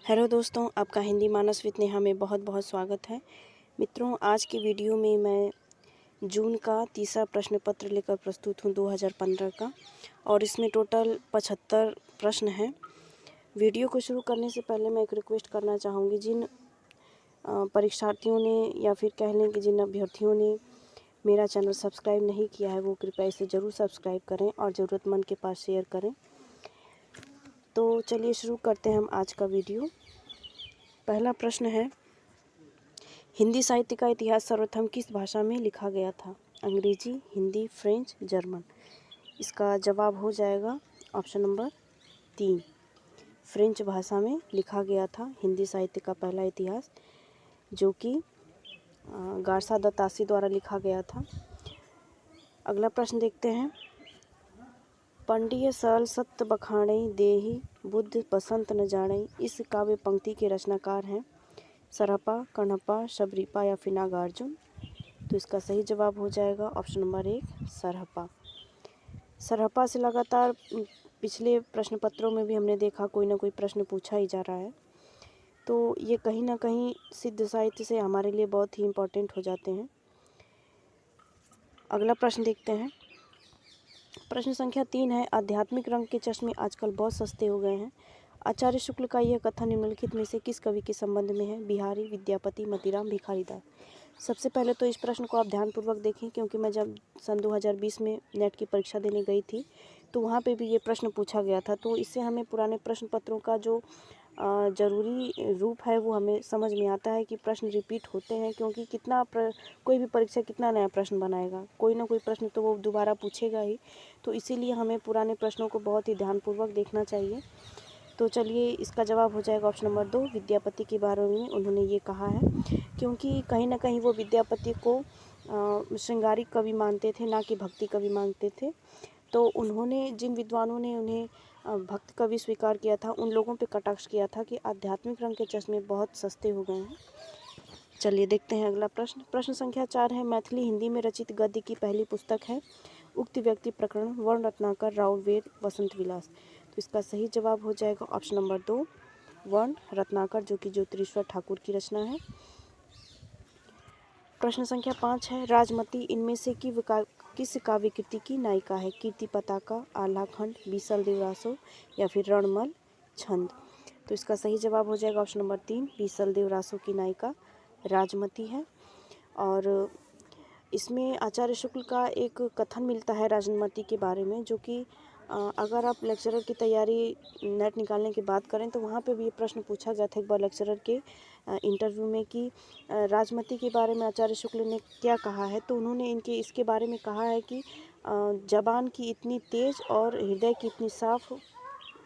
Hello दोस्तों, आपका हिंदी मानस with Neha में बहुत बहुत स्वागत है। मित्रों, आज की वीडियो में मैं जून का तीसरा प्रश्न पत्र लेकर प्रस्तुत हूँ 2015 का, और इसमें टोटल 75 प्रश्न हैं। वीडियो को शुरू करने से पहले मैं एक रिक्वेस्ट करना चाहूँगी, जिन परीक्षार्थियों ने या फिर कह लें कि जिन अभ्यर्थियों ने मेरा चैनल सब्सक्राइब नहीं किया है, वो कृपया इसे ज़रूर सब्सक्राइब करें और ज़रूरतमंद के पास शेयर करें। तो चलिए शुरू करते हैं हम आज का वीडियो। पहला प्रश्न है, हिंदी साहित्य का इतिहास सर्वप्रथम किस भाषा में लिखा गया था? अंग्रेजी, हिंदी, फ्रेंच, जर्मन। इसका जवाब हो जाएगा ऑप्शन नंबर 3, फ्रेंच भाषा में लिखा गया था हिंदी साहित्य का पहला इतिहास, जो कि गार्सा द तासी द्वारा लिखा गया था। अगला प्रश्न देखते हैं, पंडिय सरल सत्य बखाणई देहि बुद्ध बसंत न जाणई, इस काव्य पंक्ति के रचनाकार हैं सरहपा, कण्हप्पा, शबरीपा या फिर नागार्जुन। तो इसका सही जवाब हो जाएगा ऑप्शन नंबर 1, सरहपा। सरहपा से लगातार पिछले प्रश्न पत्रों में भी हमने देखा कोई ना कोई प्रश्न पूछा ही जा रहा है, तो ये कहीं ना कहीं सिद्ध साहित्य से हमारे लिए बहुत ही इम्पोर्टेंट हो जाते हैं। अगला प्रश्न देखते हैं, प्रश्न संख्या 3 है, आध्यात्मिक रंग के चश्मे आजकल बहुत सस्ते हो गए हैं। आचार्य शुक्ल का यह कथन निम्नलिखित में से किस कवि के संबंध में है? बिहारी, विद्यापति, मतीराम, भिखारीदास। सबसे पहले तो इस प्रश्न को आप ध्यानपूर्वक देखें, क्योंकि मैं जब सन 2020 में नेट की परीक्षा देने गई थी तो वहाँ पे भी ये प्रश्न पूछा गया था। तो इससे हमें पुराने प्रश्न पत्रों का जो ज़रूरी रूप है वो हमें समझ में आता है कि प्रश्न रिपीट होते हैं, क्योंकि कोई भी परीक्षा कितना नया प्रश्न बनाएगा, कोई ना कोई प्रश्न तो वो दोबारा पूछेगा ही। तो इसीलिए हमें पुराने प्रश्नों को बहुत ही ध्यानपूर्वक देखना चाहिए। तो चलिए, इसका जवाब हो जाएगा ऑप्शन नंबर 2, विद्यापति के बारे में उन्होंने ये कहा है, क्योंकि कहीं ना कहीं वो विद्यापति को श्रृंगारिक कवि मानते थे, ना कि भक्ति कवि मानते थे। तो उन्होंने, जिन विद्वानों ने उन्हें भक्त कवि स्वीकार किया था, उन लोगों पे कटाक्ष किया था कि आध्यात्मिक रंग के चश्मे बहुत सस्ते हो गए हैं। चलिए देखते हैं अगला प्रश्न। प्रश्न संख्या 4 है, मैथिली हिंदी में रचित गद्य की पहली पुस्तक है। उक्त व्यक्ति प्रकरण वर्ण रत्नाकर, राव वेद, वसंत विलास। तो इसका सही जवाब हो जाएगा ऑप्शन नंबर 2, वर्ण रत्नाकर, जो कि ज्योतिरीश्वर ठाकुर की रचना है। प्रश्न संख्या 5 है, राजमती इनमें से किस काव्य कृति की नायिका है? कीर्ति पताका, आल्हाखंड, बीसल देवरासो या फिर रणमल छंद। तो इसका सही जवाब हो जाएगा ऑप्शन नंबर 3, बीसल देवरासो की नायिका राजमती है। और इसमें आचार्य शुक्ल का एक कथन मिलता है राजमती के बारे में, जो कि अगर आप लेक्चरर की तैयारी नेट निकालने की बात करें तो वहाँ पे भी ये प्रश्न पूछा गया था एक बार लेक्चरर के इंटरव्यू में कि राजमती के बारे में आचार्य शुक्ल ने क्या कहा है। तो उन्होंने इसके बारे में कहा है कि जबान की इतनी तेज़ और हृदय की इतनी साफ,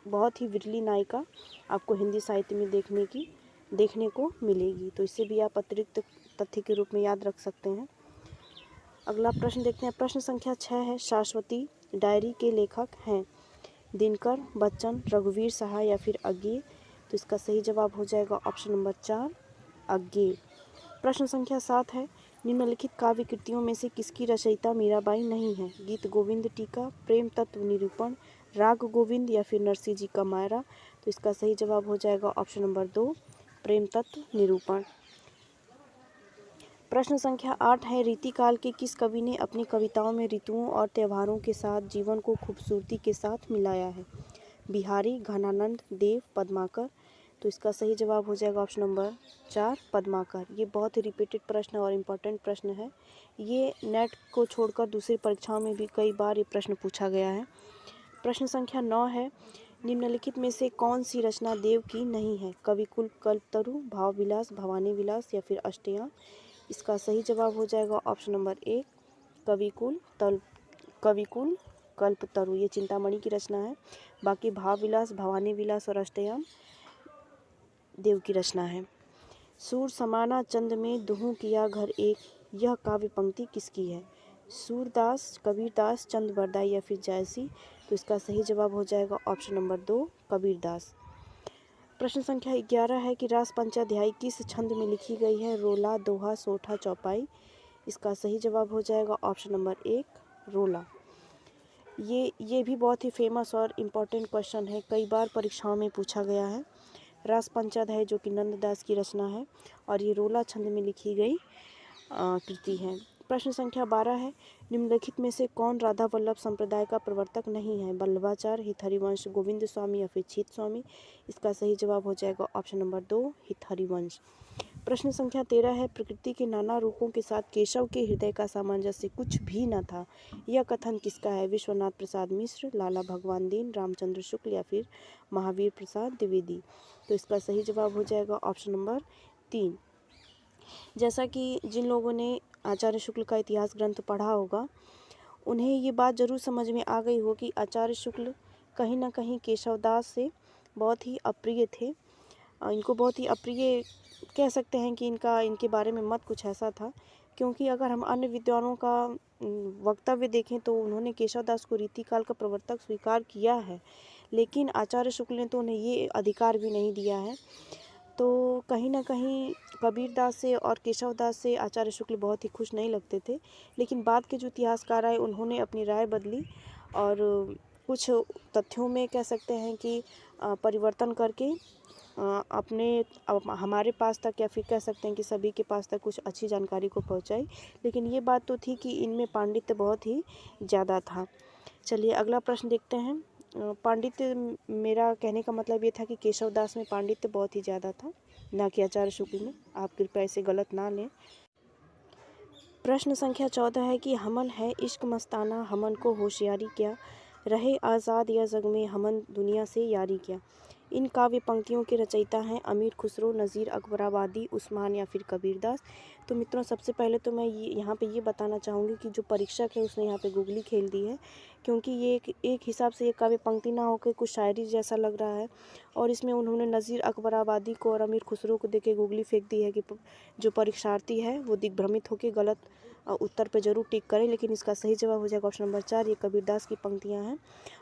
बहुत ही विरली नायिका आपको हिंदी साहित्य में देखने को मिलेगी। तो इससे भी आप अतिरिक्त तथ्य के रूप में याद रख सकते हैं। अगला प्रश्न देखते हैं, प्रश्न संख्या 6 है, शाश्वती डायरी के लेखक हैं दिनकर, बच्चन, रघुवीर सहाय या फिर अज्ञेय। तो इसका सही जवाब हो जाएगा ऑप्शन नंबर 4, अज्ञेय। प्रश्न संख्या 7 है, निम्नलिखित काव्य कृतियों में से किसकी रचयिता मीराबाई नहीं है? गीत गोविंद टीका, प्रेम तत्व निरूपण, राग गोविंद या फिर नरसिंह जी का मायरा। तो इसका सही जवाब हो जाएगा ऑप्शन नंबर 2, प्रेम तत्व निरूपण। प्रश्न संख्या 8 है, रीतिकाल के किस कवि ने अपनी कविताओं में ऋतुओं और त्योहारों के साथ जीवन को खूबसूरती के साथ मिलाया है? बिहारी, घनानंद, देव, पद्माकर। तो इसका सही जवाब हो जाएगा ऑप्शन नंबर 4, पद्माकर। ये बहुत ही रिपीटेड प्रश्न और इम्पोर्टेंट प्रश्न है। ये नेट को छोड़कर दूसरी परीक्षाओं में भी कई बार ये प्रश्न पूछा गया है। प्रश्न संख्या 9 है, निम्नलिखित में से कौन सी रचना देव की नहीं है? कविकुल, कल्पतरु, भाव विलास, भवानी विलास या फिर अष्टयाम। इसका सही जवाब हो जाएगा ऑप्शन नंबर 1, कविकुल कल्पतरु, ये चिंतामणि की रचना है। बाकी भाव विलास, भवानी विलास और अष्टयाम देव की रचना है। सूर समाना चंद में दुहू किया घर एक, यह काव्य पंक्ति किसकी है? सूरदास, कबीरदास, चंद बरदाई या फिर जायसी। तो इसका सही जवाब हो जाएगा ऑप्शन नंबर 2, कबीरदास। प्रश्न संख्या 11 है कि रास पंचाध्यायी किस छंद में लिखी गई है? रोला, दोहा, सोठा, चौपाई। इसका सही जवाब हो जाएगा ऑप्शन नंबर 1, रोला। ये भी बहुत ही फेमस और इम्पोर्टेंट क्वेश्चन है, कई बार परीक्षाओं में पूछा गया है। रास पंचद है जो कि नंददास की रचना है और ये रोला छंद में लिखी गई कृति है। प्रश्न संख्या 12 है, निम्नलिखित में से कौन राधा वल्लभ संप्रदाय का प्रवर्तक नहीं है? वल्लभाचार्य, हितहरिवंश, गोविंद स्वामी या फिर छीत स्वामी? इसका सही जवाब हो जाएगा ऑप्शन नंबर 2 हितहरिवंश। प्रश्न संख्या 13 है, प्रकृति के नाना रूपों के साथ केशव के हृदय का सामंजस्य कुछ भी न था, यह कथन किसका है? विश्वनाथ प्रसाद मिश्र, लाला भगवान दीन, रामचंद्र शुक्ल या फिर महावीर प्रसाद द्विवेदी? तो इसका सही जवाब हो जाएगा ऑप्शन नंबर 3। जैसा कि जिन लोगों ने आचार्य शुक्ल का इतिहास ग्रंथ पढ़ा होगा उन्हें ये बात ज़रूर समझ में आ गई हो कि आचार्य शुक्ल कहीं ना कहीं केशवदास से बहुत ही अप्रिय थे। इनको बहुत ही अप्रिय कह सकते हैं कि इनके बारे में मत कुछ ऐसा था, क्योंकि अगर हम अन्य विद्वानों का वक्तव्य देखें तो उन्होंने केशवदास को रीतिकाल का प्रवर्तक स्वीकार किया है, लेकिन आचार्य शुक्ल ने तो उन्हें ये अधिकार भी नहीं दिया है। तो कहीं ना कहीं कबीरदास से और केशवदास से आचार्य शुक्ल बहुत ही खुश नहीं लगते थे, लेकिन बाद के जो इतिहासकार आए उन्होंने अपनी राय बदली और कुछ तथ्यों में कह सकते हैं कि परिवर्तन करके हमारे पास तक या फिर कह सकते हैं कि सभी के पास तक कुछ अच्छी जानकारी को पहुंचाई। लेकिन ये बात तो थी कि इनमें पांडित्य बहुत ही ज़्यादा था। चलिए अगला प्रश्न देखते हैं। पांडित्य, मेरा कहने का मतलब ये था कि केशवदास में पांडित्य बहुत ही ज़्यादा था, ना कि आचार्य शुक्ल में। आप कृपया इसे गलत ना लें। प्रश्न संख्या 14 है कि हमन है इश्क मस्ताना, हमन को होशियारी क्या, रहे आज़ाद या जग में हमन दुनिया से यारी क्या? इन काव्य पंक्तियों के रचयिता हैं अमीर खुसरो, नज़ीर अकबराबादी, उस्मान या फिर कबीरदास? तो मित्रों सबसे पहले तो मैं यहाँ पे ये बताना चाहूँगी कि जो परीक्षक है उसने यहाँ पे गुगली खेल दी है, क्योंकि ये एक हिसाब से ये काव्य पंक्ति ना होकर कुछ शायरी जैसा लग रहा है, और इसमें उन्होंने नज़ीर अकबराबादी को और अमीर खुसरो को देके गुगली फेंक दी है कि जो परीक्षार्थी है वो दिग्भ्रमित होकर गलत उत्तर पे जरूर टिक करें। लेकिन इसका सही जवाब हो जाएगा ऑप्शन नंबर 4, ये कबीरदास की पंक्तियाँ हैं।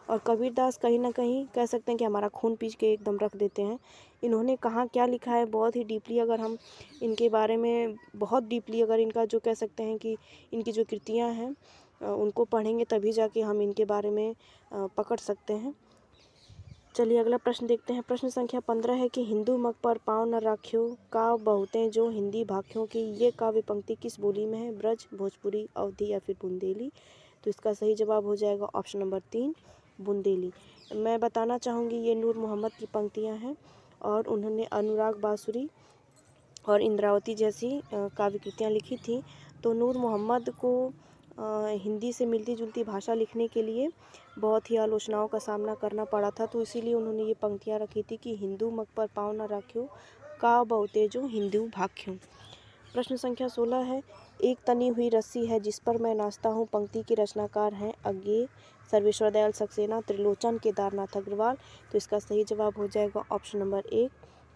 और कबीरदास कहीं ना कहीं कह सकते हैं कि हमारा खून पीस के एकदम रख देते हैं। इन्होंने कहाँ क्या लिखा है बहुत ही डीपली, अगर हम इनके बारे में बहुत डीपली अगर इनका जो कह सकते हैं कि इनकी जो कृतियाँ हैं उनको पढ़ेंगे तभी जाके हम इनके बारे में पकड़ सकते हैं। चलिए अगला प्रश्न देखते हैं। प्रश्न संख्या 15 है कि हिंदू मग पर पाँव न राख्यो, काव बहुते जो हिंदी भाख्यों की, ये काव्य पंक्ति किस बोली में है? ब्रज, भोजपुरी, अवधी या फिर बुंदेली? तो इसका सही जवाब हो जाएगा ऑप्शन नंबर 3 बुंदेली। मैं बताना चाहूँगी ये नूर मोहम्मद की पंक्तियाँ हैं और उन्होंने अनुराग बांसुरी और इंद्रावती जैसी काव्य कृतियाँ लिखी थी। तो नूर मोहम्मद को हिंदी से मिलती जुलती भाषा लिखने के लिए बहुत ही आलोचनाओं का सामना करना पड़ा था, तो इसीलिए उन्होंने ये पंक्तियाँ रखी थी कि हिंदू मग पर पाँव न राख्यो, काव बहुते जो हिंदू भाख्यों। प्रश्न संख्या 16 है, एक तनी हुई रस्सी है जिस पर मैं नाचता हूँ, पंक्ति के रचनाकार हैं अज्ञेय, सर्वेश्वर दयाल सक्सेना, त्रिलोचन, केदारनाथ अग्रवाल? तो इसका सही जवाब हो जाएगा ऑप्शन नंबर 1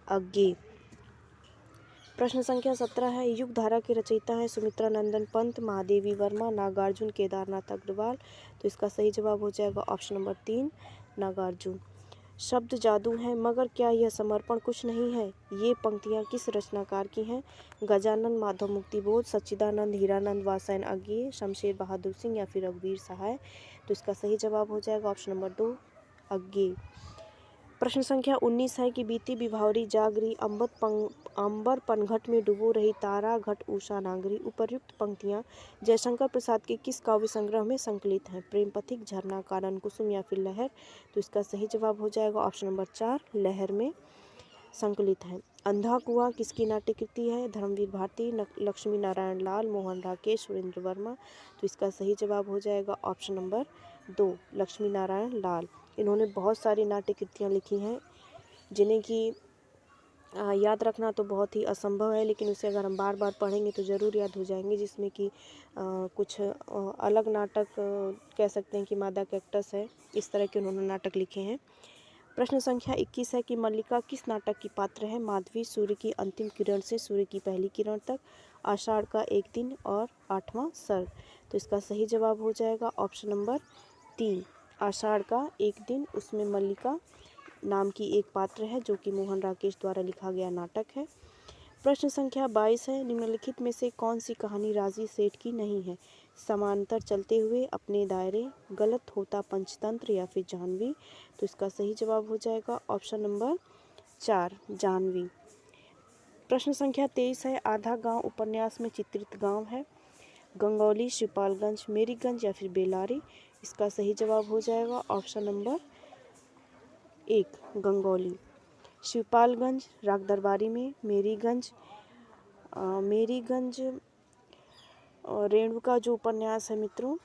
अज्ञेय। प्रश्न संख्या 17 है, युग धारा के रचयिता हैं सुमित्रा नंदन पंत, महादेवी वर्मा, नागार्जुन, केदारनाथ अग्रवाल? तो इसका सही जवाब हो जाएगा ऑप्शन नंबर 3 नागार्जुन। शब्द जादू हैं मगर क्या यह समर्पण कुछ नहीं है, ये पंक्तियाँ किस रचनाकार की हैं? गजानन, माधव मुक्ति बोध, सच्चिदानंद, हीरानंद, वासैन अज्ञेय, शमशेर बहादुर सिंह या फिर रघुवीर सहाय? तो इसका सही जवाब हो जाएगा ऑप्शन नंबर 2 अज्ञेय। प्रश्न संख्या 19 है कि बीती विभावरी जाग रही, अंबर पनघट में डूबो रही, तारा घट उषा नागरी? उपर्युक्त पंक्तियाँ जयशंकर प्रसाद के किस काव्य संग्रह में संकलित हैं? प्रेम पथिक, झरना, कानन कुसुम या फिर लहर? तो इसका सही जवाब हो जाएगा ऑप्शन नंबर 4 लहर में संकलित है। अंधा कुआं किसकी नाट्य कृति है? धर्मवीर भारती, लक्ष्मी नारायण लाल, मोहन राकेश, सुरेंद्र वर्मा? तो इसका सही जवाब हो जाएगा ऑप्शन नंबर 2 लक्ष्मी नारायण लाल। इन्होंने बहुत सारी नाट्य कृतियाँ लिखी हैं जिन्हें कि याद रखना तो बहुत ही असंभव है, लेकिन उसे अगर हम बार बार पढ़ेंगे तो ज़रूर याद हो जाएंगे, जिसमें कि कुछ अलग नाटक कह सकते हैं कि मादा कैक्टस है, इस तरह के उन्होंने नाटक लिखे हैं। प्रश्न संख्या 21 है कि मल्लिका किस नाटक की पात्र है? माधवी, सूर्य की अंतिम किरण से सूर्य की पहली किरण तक, आषाढ़ का एक दिन और 8वां सर्ग? तो इसका सही जवाब हो जाएगा ऑप्शन नंबर 3 आषाढ़ का एक दिन। उसमें मल्लिका नाम की एक पात्र है जो कि मोहन राकेश द्वारा लिखा गया नाटक है। प्रश्न संख्या 22 है, निम्नलिखित में से कौन सी कहानी राजी सेठ की नहीं है? समांतर चलते हुए, अपने दायरे, गलत होता पंचतंत्र या फिर जाह्नवी? तो इसका सही जवाब हो जाएगा ऑप्शन नंबर 4 जाह्नवी। प्रश्न संख्या 23 है, आधा गांव उपन्यास में चित्रित गांव है। गंगौली, शिवपालगंज, मेरीगंज या फिर बेलारी। इसका सही जवाब हो जाएगा ऑप्शन नंबर 1 गंगौली। शिवपालगंज रागदरबारी में, मेरीगंज रेणुका जो उपन्यास है मित्रों,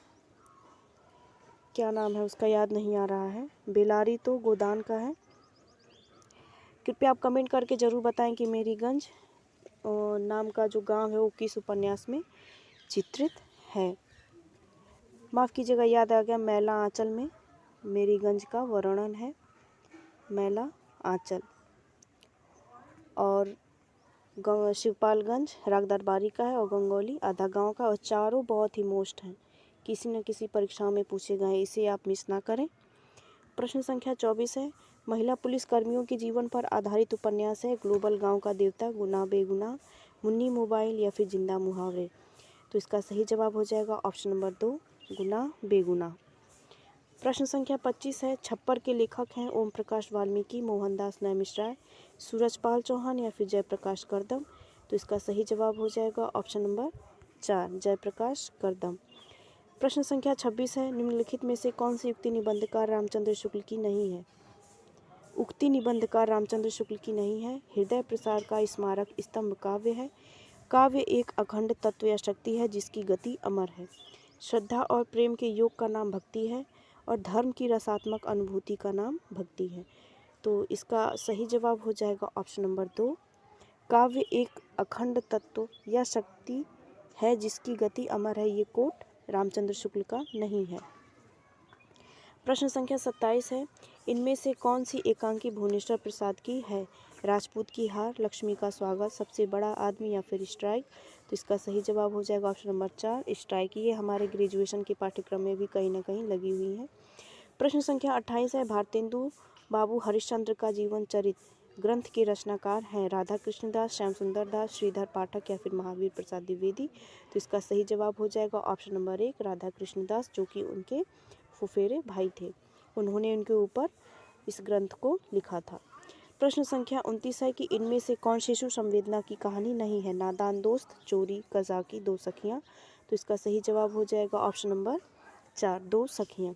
क्या नाम है उसका याद नहीं आ रहा है। बेलारी तो गोदान का है। कृपया आप कमेंट करके ज़रूर बताएं कि मेरीगंज नाम का जो गांव है वो किस उपन्यास में चित्रित है। माफ़ कीजिएगा, याद आ गया, मैला आंचल में मेरीगंज का वर्णन है, मैला आंचल। और शिवपालगंज रागदरबारी का है और गंगौली आधा गांव का। और चारों बहुत ही मोस्ट हैं, किसी न किसी परीक्षा में पूछे गए, इसे आप मिस ना करें। प्रश्न संख्या 24 है, महिला पुलिस कर्मियों के जीवन पर आधारित उपन्यास है। ग्लोबल, गांव का देवता, गुनाह बेगुनाह, मुन्नी मोबाइल या फिर जिंदा मुहावरे। तो इसका सही जवाब हो जाएगा ऑप्शन नंबर 2 गुनाह बेगुनाह। प्रश्न संख्या 25 है, छप्पर के लेखक हैं ओम प्रकाश वाल्मीकि, मोहनदास नैमिषराय, सूरजपाल चौहान या फिर जयप्रकाश करदम। तो इसका सही जवाब हो जाएगा ऑप्शन नंबर 4 जयप्रकाश करदम। प्रश्न संख्या 26 है, निम्नलिखित में से कौन सी उक्ति निबंधकार रामचंद्र शुक्ल की नहीं है। उक्ति निबंधकार रामचंद्र शुक्ल की नहीं है। हृदय प्रसार का स्मारक स्तंभ काव्य है। काव्य एक अखंड तत्व या शक्ति है जिसकी गति अमर है। श्रद्धा और प्रेम के योग का नाम भक्ति है और धर्म की रसात्मक अनुभूति का नाम भक्ति है। तो इसका सही जवाब हो जाएगा ऑप्शन नंबर 2 काव्य एक अखंड तत्व या शक्ति है जिसकी गति अमर है। ये कोट रामचंद्र शुक्ल का नहीं है। प्रश्न संख्या 27 है, इनमें से कौन सी एकांकी भुवनेश्वर प्रसाद की है। राजपूत की हार, लक्ष्मी का स्वागत, सबसे बड़ा आदमी या फिर स्ट्राइक। तो इसका सही जवाब हो जाएगा ऑप्शन नंबर 4 स्ट्राइक। ये हमारे ग्रेजुएशन के पाठ्यक्रम में भी कहीं ना कहीं लगी हुई है। प्रश्न संख्या 28 है, भारतेंदु बाबू हरिश्चंद्र का जीवन चरित्र ग्रंथ के रचनाकार हैं। राधा कृष्णदास, श्याम सुंदर दास, श्रीधर पाठक या फिर महावीर प्रसाद द्विवेदी। तो इसका सही जवाब हो जाएगा ऑप्शन नंबर 1 राधा कृष्णदास, जो कि उनके फुफेरे भाई थे। उन्होंने उनके ऊपर इस ग्रंथ को लिखा था। प्रश्न संख्या 29 है कि इनमें से कौन शिशु संवेदना की कहानी नहीं है। नादान दोस्त, चोरी, कज़ाकी, दो सखियाँ। तो इसका सही जवाब हो जाएगा ऑप्शन नंबर 4 दो सखियाँ।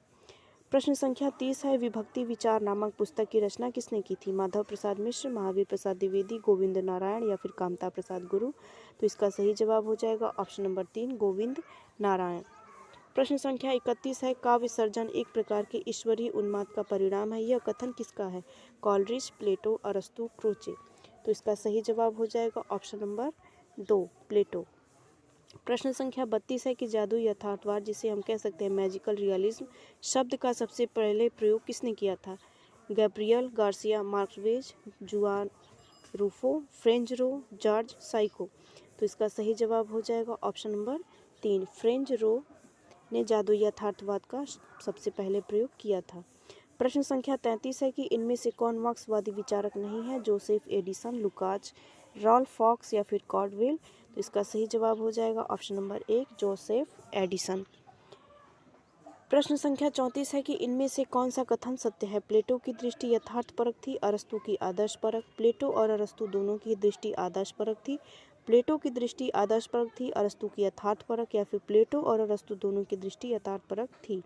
प्रश्न संख्या 30 है, विभक्ति विचार नामक पुस्तक की रचना किसने की थी। माधव प्रसाद मिश्र, महावीर प्रसाद द्विवेदी, गोविंद नारायण या फिर कामता प्रसाद गुरु। तो इसका सही जवाब हो जाएगा ऑप्शन नंबर 3 गोविंद नारायण। प्रश्न संख्या 31 है, काव्य सर्जन एक प्रकार के ईश्वरीय उन्माद का परिणाम है। यह कथन किसका है। कॉलरिज, प्लेटो, अरस्तु, क्रोचे। तो इसका सही जवाब हो जाएगा ऑप्शन नंबर 2 प्लेटो। प्रश्न संख्या 32 है कि जादू यथार्थवाद, जिसे हम कह सकते हैं मैजिकल रियलिज्म, शब्द का सबसे पहले प्रयोग किसने किया था। गैब्रियल गार्सिया मार्क्वेज, जुआन रूफो, फ्रेंच रो, जॉर्ज साइको। तो इसका सही जवाब हो जाएगा ऑप्शन नंबर 3 फ्रेंच रो ने जादू यथार्थवाद का सबसे पहले प्रयोग किया था। प्रश्न संख्या 33 है कि इनमें से कौन मार्क्सवादी विचारक नहीं है। Joseph Addison, Lukacs, Ralph Fox या फिर कॉर्डवेल। तो इसका सही जवाब हो जाएगा ऑप्शन नंबर 1 जोसेफ एडिसन। प्रश्न संख्या 34 है कि इनमें से कौन सा कथन सत्य है। प्लेटो की दृष्टि यथार्थपरक थी, अरस्तु की आदर्शपरक। प्लेटो और अरस्तु दोनों की दृष्टि आदर्शपरक थी। प्लेटो की दृष्टि आदर्शपरक थी, अरस्तु की यथार्थपरक, या फिर प्लेटो और अरस्तु दोनों की दृष्टि यथार्थपरक थी।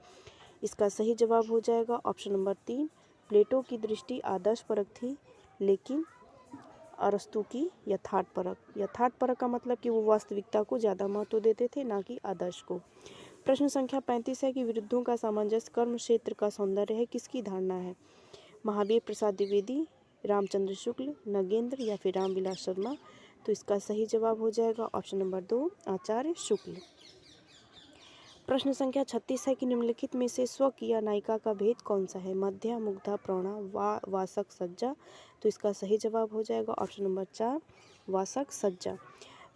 इसका सही जवाब हो जाएगा ऑप्शन नंबर 3 प्लेटो की दृष्टि आदर्शपरक थी लेकिन अरस्तु की यथार्थपरक। यथार्थपरक का मतलब कि वो वास्तविकता को ज़्यादा महत्व देते थे, ना कि आदर्श को। प्रश्न संख्या 35 है कि विरुद्धों का सामंजस्य कर्म क्षेत्र का सौंदर्य है, किसकी धारणा है। महावीर प्रसाद द्विवेदी, रामचंद्र शुक्ल, नगेंद्र या फिर रामविलास शर्मा। तो इसका सही जवाब हो जाएगा ऑप्शन नंबर 2 आचार्य शुक्ल। प्रश्न संख्या 36 है कि निम्नलिखित में से स्वकीय या नायिका का भेद कौन सा है। मध्या, मुग्धा, प्रौढ़ा, वासक, सज्जा। तो इसका सही जवाब हो जाएगा ऑप्शन नंबर 4 वासक सज्जा।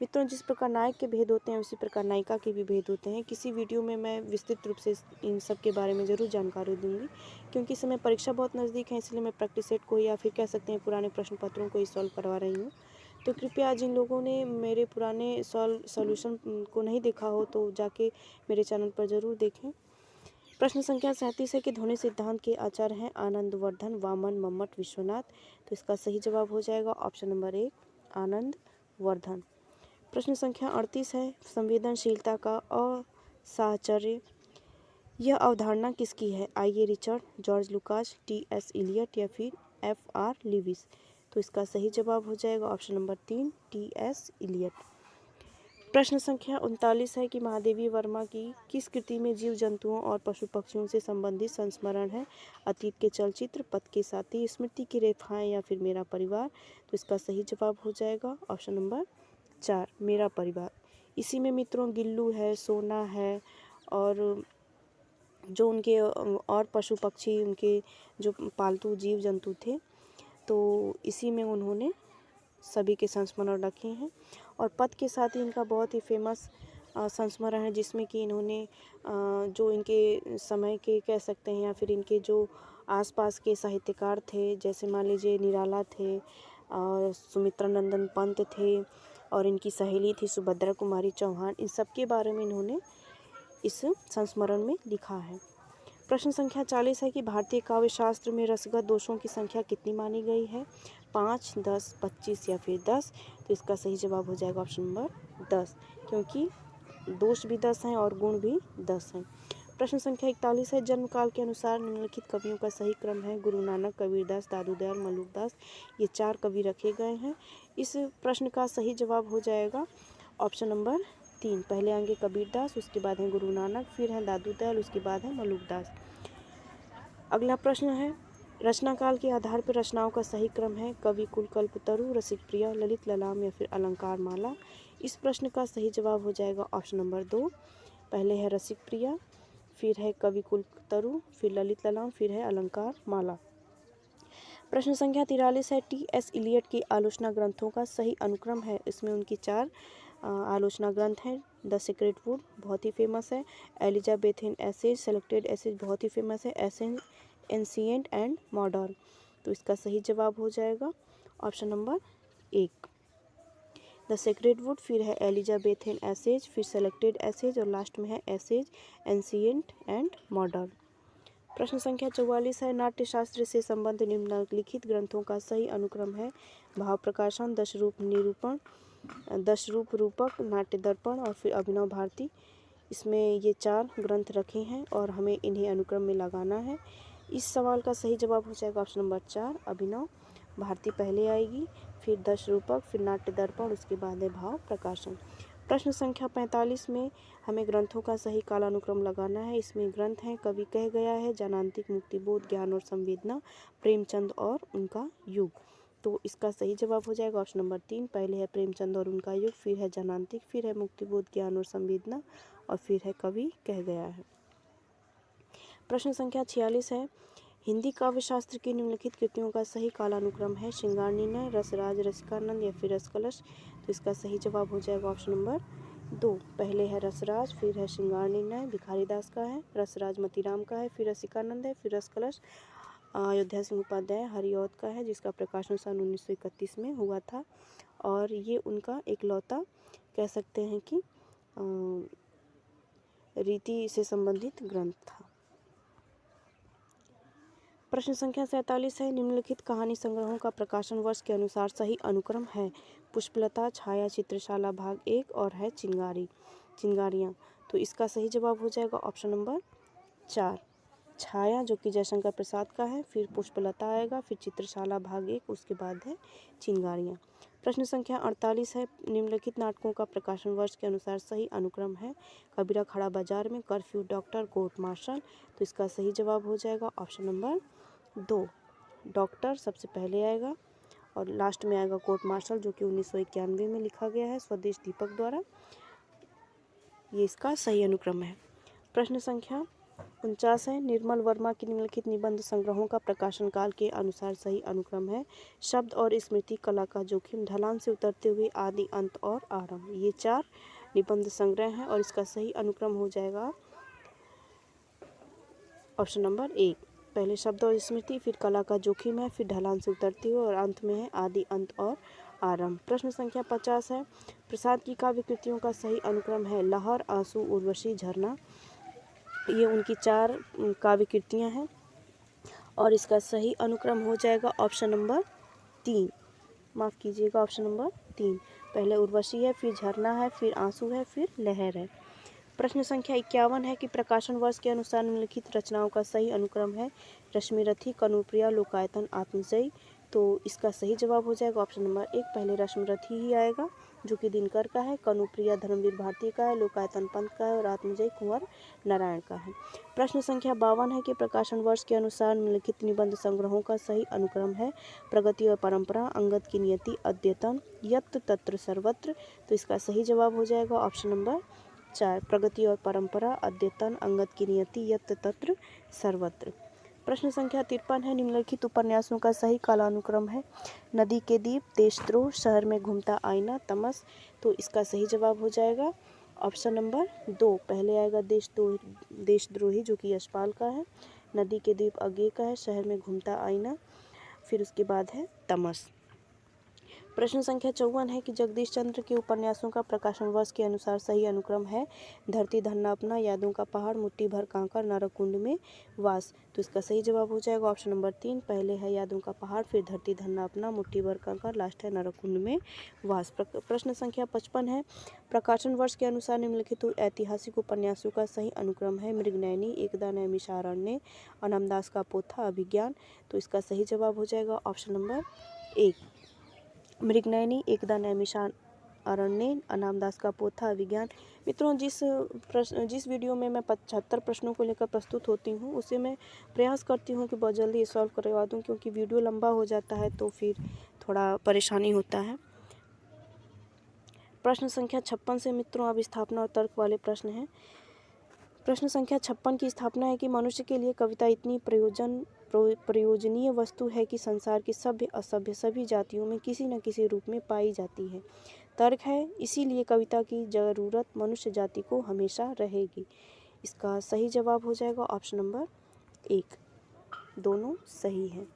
मित्रों, जिस प्रकार नायक के भेद होते हैं उसी प्रकार नायिका के भी भेद होते हैं। किसी वीडियो में मैं विस्तृत रूप से इन सब के बारे में ज़रूर जानकारी दूंगी, क्योंकि इस समय परीक्षा बहुत नज़दीक है, इसलिए मैं प्रैक्टिस सेट को या फिर कह सकते हैं पुराने प्रश्न पत्रों को ही सॉल्व करवा रही हूँ। तो कृपया जिन लोगों ने मेरे पुराने सॉल्यूशन को नहीं देखा हो तो जाके मेरे चैनल पर ज़रूर देखें। प्रश्न संख्या 37 है कि ध्वनि सिद्धांत के आचार्य हैं आनंदवर्धन, वामन, मम्मट, विश्वनाथ। तो इसका सही जवाब हो जाएगा ऑप्शन नंबर 1 आनंदवर्धन। प्रश्न संख्या 38 है संवेदनशीलता का असाहचर्य यह अवधारणा किसकी है? I A. Richard, George Lukacs, T S. Eliot या फिर एफ.आर. लीविस। तो इसका सही जवाब हो जाएगा ऑप्शन नंबर 3 टी.एस. इलियट। प्रश्न संख्या 39 है कि महादेवी वर्मा की किस कृति में जीव जंतुओं और पशु पक्षियों से संबंधित संस्मरण है? अतीत के चलचित्र, पथ के साथी, स्मृति की रेखाएं या फिर मेरा परिवार। तो इसका सही जवाब हो जाएगा ऑप्शन नंबर 4 मेरा परिवार। इसी में मित्रों गिल्लू है, सोना है और जो उनके और पशु पक्षी उनके जो पालतू जीव जंतु थे, तो इसी में उन्होंने सभी के संस्मरण रखे हैं। और पथ के साथ ही इनका बहुत ही फेमस संस्मरण है, जिसमें कि इन्होंने जो इनके समय के कह सकते हैं या फिर इनके जो आसपास के साहित्यकार थे, जैसे मान लीजिए निराला थे और सुमित्रा नंदन पंत थे और इनकी सहेली थी सुभद्रा कुमारी चौहान, इन सब के बारे में इन्होंने इस संस्मरण में लिखा है। प्रश्न संख्या 40 है कि भारतीय काव्य शास्त्र में रसगत दोषों की संख्या कितनी मानी गई है? 5, 10, 25 या फिर 10। तो इसका सही जवाब हो जाएगा ऑप्शन नंबर 10, क्योंकि दोष भी 10 हैं और गुण भी 10 हैं। प्रश्न संख्या 41 है जन्म काल के अनुसार निम्नलिखित कवियों का सही क्रम है? गुरु नानक, कबीरदास, दादू दयाल, मलुकदास। ये 4 कवि रखे गए हैं। इस प्रश्न का सही जवाब हो जाएगा ऑप्शन नंबर 3। पहले आएंगे कबीरदास, उसके बाद है गुरु नानक, फिर है दादू दयाल, उसके बाद है मलुकदास। अगला प्रश्न है रचना काल के आधार पर रचनाओं का सही क्रम है? कवि कुल, कल्पतरु, रसिक प्रिया, ललित ललाम या फिर अलंकार माला। इस प्रश्न का सही जवाब हो जाएगा ऑप्शन नंबर 2। पहले है रसिक प्रिया, फिर है कवि कुलतरु, फिर ललित ललाम, फिर है अलंकार माला। प्रश्न संख्या 43 है टी.एस. इलियट के आलोचना ग्रंथों का सही अनुक्रम है? इसमें उनकी 4 आलोचना ग्रंथ हैं। द सीक्रेट वुड बहुत ही फेमस है, एलिजाबेथन एसेज, सेलेक्टेड एसेज बहुत ही फेमस है, एसेंस एंशिएंट एंड मॉडर्न। तो इसका सही जवाब हो जाएगा option number 1 the secret would, फिर है एलिजाबेथन एसेज, फिर सेलेक्टेड एसेज और लास्ट में है एसेज एंशिएंट एंड मॉडर्न। प्रश्न संख्या 44 है नाट्यशास्त्र से संबंध निम्नलिखित ग्रंथों का सही अनुक्रम है? भाव प्रकाशन, दशरूप निरूपण, दशरूप रूपक, नाट्य दर्पण और फिर अभिनव भारती। इसमें ये 4 ग्रंथ रखे हैं और हमें इन्हें अनुक्रम में लगाना है। इस सवाल का सही जवाब हो जाएगा ऑप्शन नंबर 4 अभिनव भारती पहले आएगी, फिर दशरूपक, फिर नाट्य दर्पण, उसके बाद है भाव प्रकाशन। प्रश्न संख्या 45 में हमें ग्रंथों का सही कालानुक्रम लगाना है। इसमें ग्रंथ हैं कवि कह गया है, जनांतिक, मुक्तिबोध, ज्ञान और संवेदना, प्रेमचंद और उनका युग। तो इसका सही जवाब हो जाएगा ऑप्शन नंबर 3। पहले है प्रेमचंद और उनका युग, फिर है जनांतिक, फिर है मुक्तिबोध, ज्ञान और संवेदना और फिर है कवि कह गया है। प्रश्न संख्या 46 है हिंदी काव्य शास्त्र की निम्नलिखित कृतियों का सही कालानुक्रम है? श्रृंगार निर्णय, रसराज, रसिकानंद या फिर रसकलश। तो इसका सही जवाब हो जाएगा ऑप्शन नंबर 2। पहले है रसराज, फिर है श्रृंगार निर्णय भिखारी दास का है, रसराज मतीराम का है, फिर रसिकानंद है, फिर रसकलश अयोध्या सिंह उपाध्याय हरिऔध का है, जिसका प्रकाशन सन 1931 में हुआ था और ये उनका एकलौता कह सकते हैं कि रीति से संबंधित ग्रंथ था। प्रश्न संख्या 47 है निम्नलिखित कहानी संग्रहों का प्रकाशन वर्ष के अनुसार सही अनुक्रम है? पुष्पलता, छाया, चित्रशाला भाग 1 और है चिंगारियाँ। तो इसका सही जवाब हो जाएगा ऑप्शन नंबर 4 छाया, जो कि जयशंकर प्रसाद का है, फिर पुष्पलता आएगा, फिर चित्रशाला भाग 1, उसके बाद है चिंगारियाँ। प्रश्न संख्या 48 है निम्नलिखित नाटकों का प्रकाशन वर्ष के अनुसार सही अनुक्रम है? कबीरा खड़ा बाजार में, कर्फ्यू, डॉक्टर, कोर्ट मार्शल। तो इसका सही जवाब हो जाएगा ऑप्शन नंबर 2 डॉक्टर सबसे पहले आएगा और लास्ट में आएगा कोर्ट मार्शल, जो कि 1991 में लिखा गया है स्वदेश दीपक द्वारा। ये इसका सही अनुक्रम है। प्रश्न संख्या 49 है निर्मल वर्मा की निम्नलिखित निबंध संग्रहों का प्रकाशन काल के अनुसार सही अनुक्रम है? शब्द और स्मृति, कला का जोखिम, ढलान से उतरते हुए, आदि, अंत और आरंभ। ये 4 निबंध संग्रह हैं और इसका सही अनुक्रम हो जाएगा ऑप्शन नंबर 1। पहले शब्द और स्मृति, फिर कला का जोखिम है, फिर ढलान से उतरते हुए और अंत में है आदि, अंत और आरंभ। प्रश्न संख्या 50 है प्रसाद की काव्य कृतियों का सही अनुक्रम है? लहर, आंसू, उर्वशी, झरना। ये उनकी 4 काव्य कृतियाँ हैं और इसका सही अनुक्रम हो जाएगा ऑप्शन नंबर 3। माफ़ कीजिएगा, ऑप्शन नंबर 3। पहले उर्वशी है, फिर झरना है, फिर आंसू है, फिर लहर है। प्रश्न संख्या 51 है कि प्रकाशन वर्ष के अनुसार निम्नलिखित रचनाओं का सही अनुक्रम है। रश्मिरथी, कनुप्रिया, लोकायतन, आत्मजयी। तो इसका सही जवाब हो जाएगा ऑप्शन नंबर 1। पहले रश्मिरथी ही आएगा जो कि दिनकर का है, कनुप्रिया धर्मवीर भारती का है, लोकायतन पंत का है और आत्मजयी कुंवर नारायण का है। प्रश्न संख्या 52 है कि प्रकाशन वर्ष के अनुसार निम्नलिखित निबंध संग्रहों का सही अनुक्रम है। प्रगति और परंपरा, अंगद की नियति, अद्यतन, यत्र तत्र सर्वत्र। तो इसका सही जवाब हो जाएगा ऑप्शन नंबर 4। प्रगति और परंपरा, अद्यतन, अंगद की नियति, यत्र तत्र सर्वत्र। प्रश्न संख्या 53 है निम्नलिखित उपन्यासों का सही कालानुक्रम है। नदी के दीप, देशद्रोह, शहर में घूमता आईना, तमस। तो इसका सही जवाब हो जाएगा ऑप्शन नंबर 2। पहले आएगा देशद्रोही जो कि यशपाल का है, नदी के दीप अज्ञे का है, शहर में घूमता आईना, फिर उसके बाद है तमस। प्रश्न संख्या 54 है कि जगदीश चंद्र के उपन्यासों का प्रकाशन वर्ष के अनुसार सही अनुक्रम है। धरती धन्ना अपना, यादों का पहाड़, मुट्ठी भर कांकर, नरकुंड में वास। तो इसका सही जवाब हो जाएगा ऑप्शन नंबर 3। पहले है यादों का पहाड़, फिर धरती धन्ना अपना, मुट्ठी भर कांकर, लास्ट है नरकुंड में वास। प्रश्न संख्या 55 है प्रकाशन वर्ष के अनुसार निम्नलिखित ऐतिहासिक उपन्यासों का सही अनुक्रम है। मृगनयनी, एकदा नैमिषारण्य, अनामदास का पोथा, अभिज्ञान। तो इसका सही जवाब हो जाएगा ऑप्शन नंबर 1। मृगनयनी, एकदा नैमिषारण्य, अनामदास का पोथा, अभिज्ञान। मित्रों, जिस वीडियो में मैं 75 प्रश्नों को लेकर प्रस्तुत होती हूँ उसे मैं प्रयास करती हूँ कि बहुत जल्दी सॉल्व करवा दूँ, क्योंकि वीडियो लंबा हो जाता है तो फिर थोड़ा परेशानी होता है। प्रश्न संख्या 56 से मित्रों अब स्थापना और तर्क वाले प्रश्न हैं। प्रश्न संख्या 56 की स्थापना है कि मनुष्य के लिए कविता इतनी प्रयोजनीय वस्तु है कि संसार की सभ्य असभ्य सभी जातियों में किसी न किसी रूप में पाई जाती है। तर्क है इसीलिए कविता की ज़रूरत मनुष्य जाति को हमेशा रहेगी। इसका सही जवाब हो जाएगा ऑप्शन नंबर 1। दोनों सही हैं।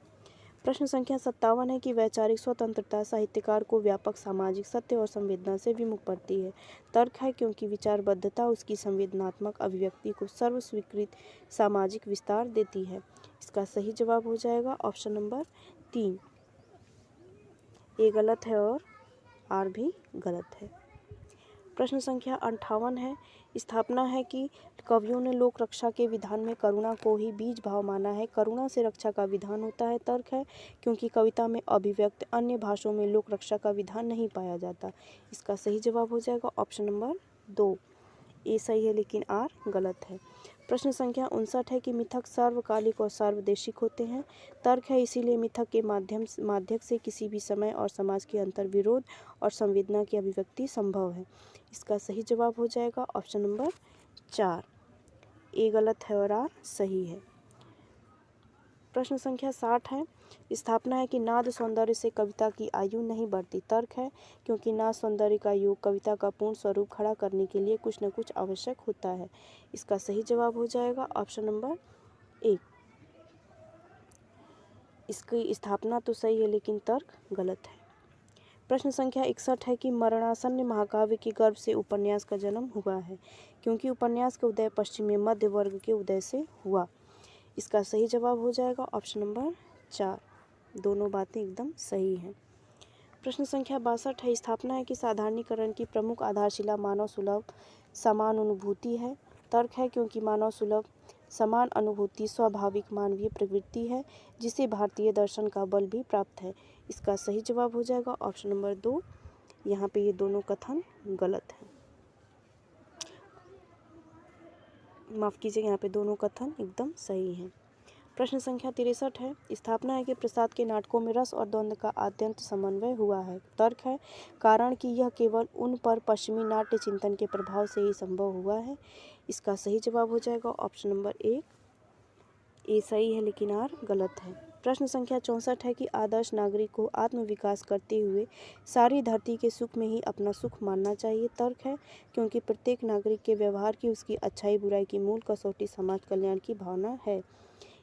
प्रश्न संख्या 57 है कि वैचारिक स्वतंत्रता साहित्यकार को व्यापक सामाजिक सत्य और संवेदना से विमुख करती है। तर्क है क्योंकि विचारबद्धता उसकी संवेदनात्मक अभिव्यक्ति को सर्वस्वीकृत सामाजिक विस्तार देती है। इसका सही जवाब हो जाएगा ऑप्शन नंबर 3। ए गलत है और आर भी गलत है। प्रश्न संख्या 58 है स्थापना है कि कवियों ने लोक रक्षा के विधान में करुणा को ही बीज भाव माना है। करुणा से रक्षा का विधान होता है। तर्क है क्योंकि कविता में अभिव्यक्त अन्य भाषाओं में लोक रक्षा का विधान नहीं पाया जाता। इसका सही जवाब हो जाएगा ऑप्शन नंबर 2। ए सही है लेकिन आर गलत है। प्रश्न संख्या 59 है कि मिथक सार्वकालिक और सार्वदेशिक होते हैं। तर्क है इसीलिए मिथक के माध्यम से किसी भी समय और समाज के अंतर विरोध और संवेदना की अभिव्यक्ति संभव है। इसका सही जवाब हो जाएगा ऑप्शन नंबर 4। ए गलत है और आर सही है। प्रश्न संख्या 60 है स्थापना है कि नाद सौंदर्य से कविता की आयु नहीं बढ़ती। तर्क है क्योंकि नाद सौंदर्य का योग कविता का पूर्ण स्वरूप खड़ा करने के लिए कुछ न कुछ आवश्यक होता है। इसका सही जवाब हो जाएगा ऑप्शन नंबर 1। इसकी स्थापना तो सही है लेकिन तर्क गलत है। प्रश्न संख्या 61 है कि मरणासन्न महाकाव्य के गर्भ से उपन्यास का जन्म हुआ है, क्योंकि उपन्यास का उदय पश्चिमी मध्य वर्ग के उदय से हुआ। इसका सही जवाब हो जाएगा ऑप्शन नंबर 4। दोनों बातें एकदम सही हैं। प्रश्न संख्या 62 है स्थापना है कि साधारणीकरण की प्रमुख आधारशिला मानव सुलभ समान अनुभूति है। तर्क है क्योंकि मानव सुलभ समान अनुभूति स्वाभाविक मानवीय प्रवृत्ति है जिसे भारतीय दर्शन का बल भी प्राप्त है। इसका सही जवाब हो जाएगा ऑप्शन नंबर 2। यहाँ पे ये दोनों कथन गलत हैं। माफ़ कीजिएगा, यहाँ पे दोनों कथन एकदम सही हैं। प्रश्न संख्या 63 है स्थापना है कि प्रसाद के नाटकों में रस और द्वंद्व का आद्यंत समन्वय हुआ है। तर्क है कारण कि यह केवल उन पर पश्चिमी नाट्य चिंतन के प्रभाव से ही संभव हुआ है। इसका सही जवाब हो जाएगा ऑप्शन नंबर 1। ए सही है लेकिन आर गलत है। प्रश्न संख्या 64 है कि आदर्श नागरिक को आत्मविकास करते हुए सारी धरती के सुख में ही अपना सुख मानना चाहिए। तर्क है क्योंकि प्रत्येक नागरिक के व्यवहार की उसकी अच्छाई बुराई की मूल कसौटी समाज कल्याण की भावना है।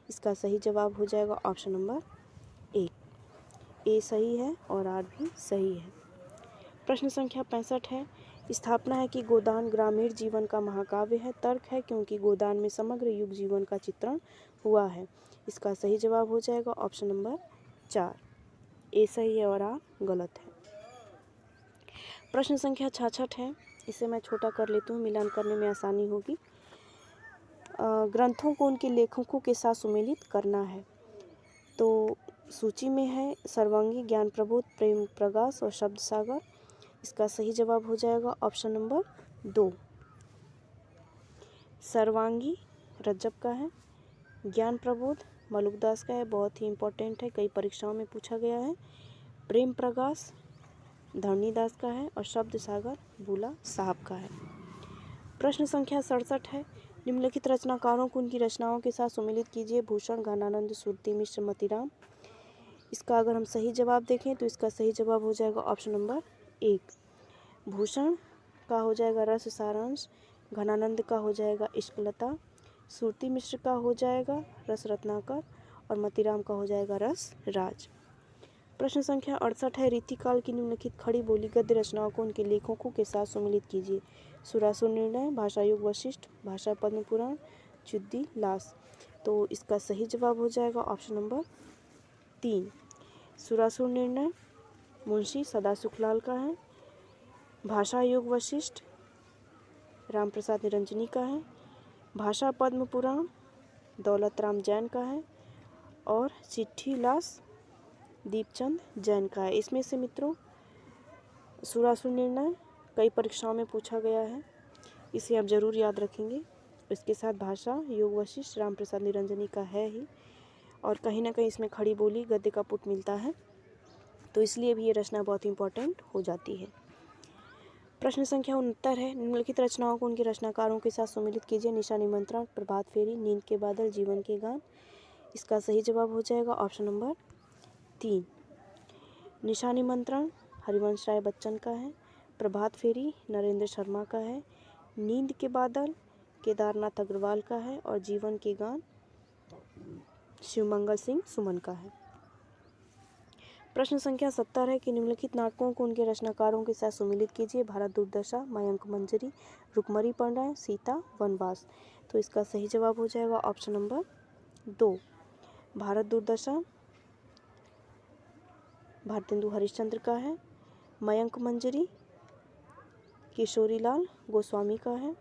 इसका सही जवाब हो जाएगा ऑप्शन नंबर 1। ए सही है और आर भी सही है। प्रश्न संख्या 65 है स्थापना है कि गोदान ग्रामीण जीवन का महाकाव्य है। तर्क है क्योंकि गोदान में समग्र युग जीवन का चित्रण हुआ है। इसका सही जवाब हो जाएगा ऑप्शन नंबर 4, ए सही है और आ गलत है। प्रश्न संख्या 66 है, इसे मैं छोटा कर लेती हूँ, मिलान करने में आसानी होगी। ग्रंथों को उनके लेखकों के साथ सुमेलित करना है। तो सूची में है सर्वांगी, ज्ञान प्रबोध, प्रेम प्रकाश और शब्द सागर। इसका सही जवाब हो जाएगा ऑप्शन नंबर 2। सर्वांगी रज्जब का है, ज्ञान प्रबोध मलुकदास का है, बहुत ही इम्पोर्टेंट है, कई परीक्षाओं में पूछा गया है। प्रेम प्रकाश धरणीदास का है और शब्द सागर बुला साहब का है। प्रश्न संख्या 67 है, निम्नलिखित रचनाकारों को उनकी रचनाओं के साथ सुमेलित कीजिए। भूषण, घनानंद, सुरती मिश्र, मतीराम। इसका अगर हम सही जवाब देखें तो इसका सही जवाब हो जाएगा ऑप्शन नंबर 1। भूषण का हो जाएगा रस सारांश, घनानंद का हो जाएगा इश्कलता, सुरती मिश्र का हो जाएगा रस रत्नाकर और मतीराम का हो जाएगा रस राज। प्रश्न संख्या 68 है, रीतिकाल की निम्नलिखित खड़ी बोली गद्य रचनाओं को उनके लेखकों के साथ सुमेलित कीजिए। सुरासुर निर्णय, भाषा युग वशिष्ठ, भाषा पद्म पुराण, चुद्दी लास। तो इसका सही जवाब हो जाएगा ऑप्शन नंबर 3। सुरासुर निर्णय मुंशी सदा सुखलाल का है, भाषा युग वशिष्ठ राम प्रसाद निरंजनी का है, भाषा पद्म पुराण दौलत राम जैन का है और चिट्ठी लास दीपचंद जैन का है। इसमें से मित्रों सुरासुर निर्णय कई परीक्षाओं में पूछा गया है, इसे आप जरूर याद रखेंगे। इसके साथ भाषा योग वशिष्ठ राम प्रसाद निरंजनी का है ही, और कहीं ना कहीं इसमें खड़ी बोली गद्य का पुट मिलता है, तो इसलिए भी ये रचना बहुत इंपॉर्टेंट हो जाती है। प्रश्न संख्या 69 है, निम्नलिखित रचनाओं को उनके रचनाकारों के साथ सुमेलित कीजिए। निशा निमंत्रण, प्रभात फेरी, नींद के बादल, जीवन के गान। इसका सही जवाब हो जाएगा ऑप्शन नंबर 3। निशा निमंत्रण हरिवंश राय बच्चन का है, प्रभात फेरी नरेंद्र शर्मा का है, नींद के बादल केदारनाथ अग्रवाल का है और जीवन के गान शिवमंगल सिंह सुमन का है। प्रश्न संख्या 70 है कि निम्नलिखित नाटकों को उनके रचनाकारों के साथ सुमेलित कीजिए। भारत दुर्दशा, मयंक मंजरी, रुक्मणी पंड्या, सीता वनवास। तो इसका सही जवाब हो जाएगा ऑप्शन नंबर 2। भारत दुर्दशा भारतेंदु हरिश्चंद्र का है, मयंक मंजरी किशोरीलाल गोस्वामी का है,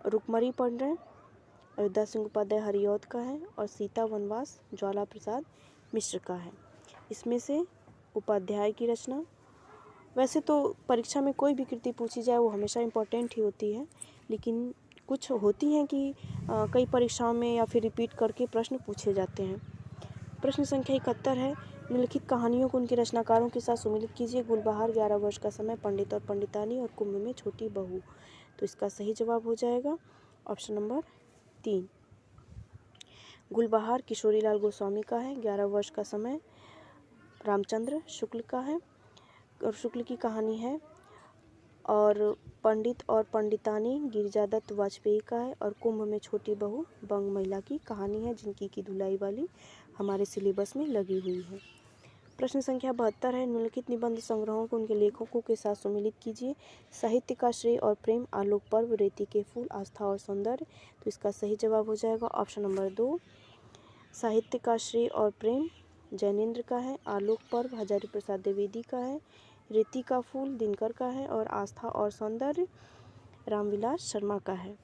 रुक्मणी पंड्या अयोध्या सिंह उपाध्याय हरिऔध का है और सीता वनवास ज्वाला प्रसाद मिश्र का है। इसमें से उपाध्याय की रचना, वैसे तो परीक्षा में कोई भी कृति पूछी जाए वो हमेशा इम्पोर्टेंट ही होती है, लेकिन कुछ होती हैं कि कई परीक्षाओं में या फिर रिपीट करके प्रश्न पूछे जाते हैं। प्रश्न संख्या 71 है, निम्नलिखित कहानियों को उनके रचनाकारों के साथ सुमेलित कीजिए। गुलबहार, 11 वर्ष का समय, पंडित और पंडितानी और कुंभ में छोटी बहू। तो इसका सही जवाब हो जाएगा ऑप्शन नंबर 3। गुलबहार किशोरीलाल गोस्वामी का है, 11 वर्ष का समय रामचंद्र शुक्ल का है और शुक्ल की कहानी है, और पंडित और पंडितानी गिरिजादत्त वाजपेयी का है और कुंभ में छोटी बहू बंग महिला की कहानी है, जिनकी की धुलाई वाली हमारे सिलेबस में लगी हुई है। प्रश्न संख्या 72 है, निम्नलिखित निबंध संग्रहों को उनके लेखकों के साथ सुमेलित कीजिए। साहित्य का श्रेय और प्रेम, आलोक पर्व, रेती के फूल, आस्था और सौंदर्य। तो इसका सही जवाब हो जाएगा ऑप्शन नंबर 2। साहित्य का श्रेय और प्रेम जैनेन्द्र का है, आलोक पर्व हजारी प्रसाद द्विवेदी का है, रेती का फूल दिनकर का है और आस्था और सौंदर्य रामविलास शर्मा का है।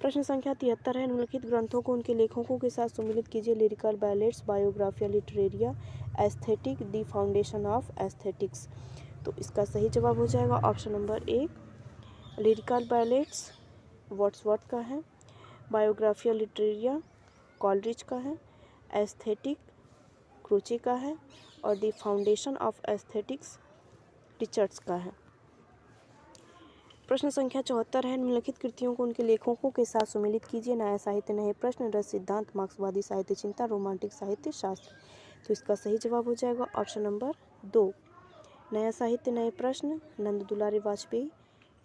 प्रश्न संख्या 73 है, निम्नलिखित ग्रंथों को उनके लेखकों के साथ सुमेलित कीजिए। Lyrical ballads, Biographia Literaria, aesthetic, the foundation of aesthetics. तो इसका सही जवाब हो जाएगा option number 1। Lyrical ballads Wordsworth का है, बायोग्राफिया लिटरेरिया कॉलरिज का है, एस्थेटिक क्रोचे का है और the foundation of aesthetics Richards का है। प्रश्न संख्या 74 है, निम्नलिखित कृतियों को उनके लेखकों के साथ सुमेलित कीजिए। नया साहित्य, नए प्रश्न, रस सिद्धांत, मार्क्सवादी साहित्य चिंतन, रोमांटिक साहित्य शास्त्र। तो इसका सही जवाब हो जाएगा ऑप्शन नंबर 2। नया साहित्य, नए प्रश्न नंद दुलारे वाजपेयी,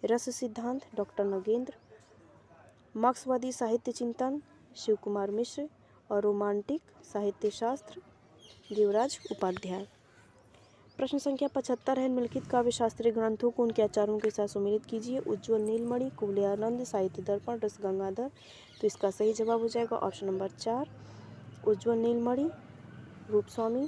रस सिद्धांत डॉक्टर नगेंद्र, मार्क्सवादी साहित्य चिंतन शिव कुमार मिश्र और रोमांटिक साहित्य शास्त्र देवराज उपाध्याय। प्रश्न संख्या 75 है, निम्नलिखित काव्य शास्त्रीय ग्रंथों को उनके आचार्यों के साथ सुमेलित कीजिए। उज्ज्वल नीलमणि, कुवलयानंद, साहित्य दर्पण, रस गंगाधर। तो इसका सही जवाब हो जाएगा ऑप्शन नंबर 4, उज्ज्वल नीलमणि, रूपस्वामी,